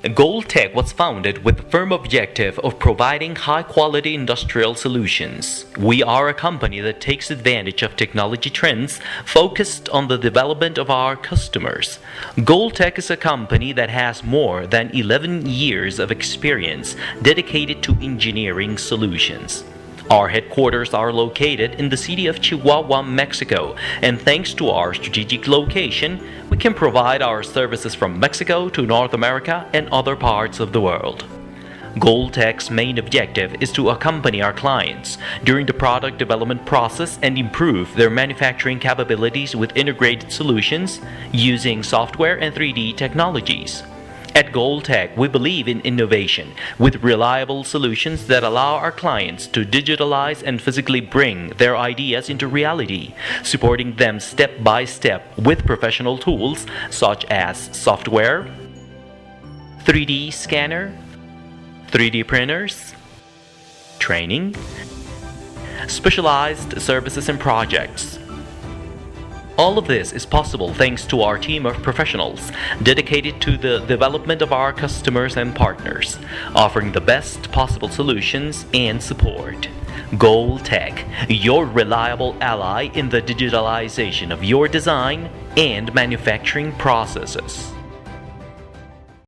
Goaltech was founded with the firm objective of providing high-quality industrial solutions. We are a company that takes advantage of technology trends focused on the development of our customers. Goaltech is a company that has more than 11 years of experience dedicated to engineering solutions. Our headquarters are located in the city of Chihuahua, Mexico, and thanks to our strategic location, we can provide our services from Mexico to North America and other parts of the world. Goaltech's main objective is to accompany our clients during the product development process and improve their manufacturing capabilities with integrated solutions using software and 3D technologies. At Goaltech, we believe in innovation with reliable solutions that allow our clients to digitalize and physically bring their ideas into reality, supporting them step by step with professional tools such as software, 3D scanner, 3D printers, training, specialized services and projects. All of this is possible thanks to our team of professionals dedicated to the development of our customers and partners, offering the best possible solutions and support. Goaltech, your reliable ally in the digitalization of your design and manufacturing processes.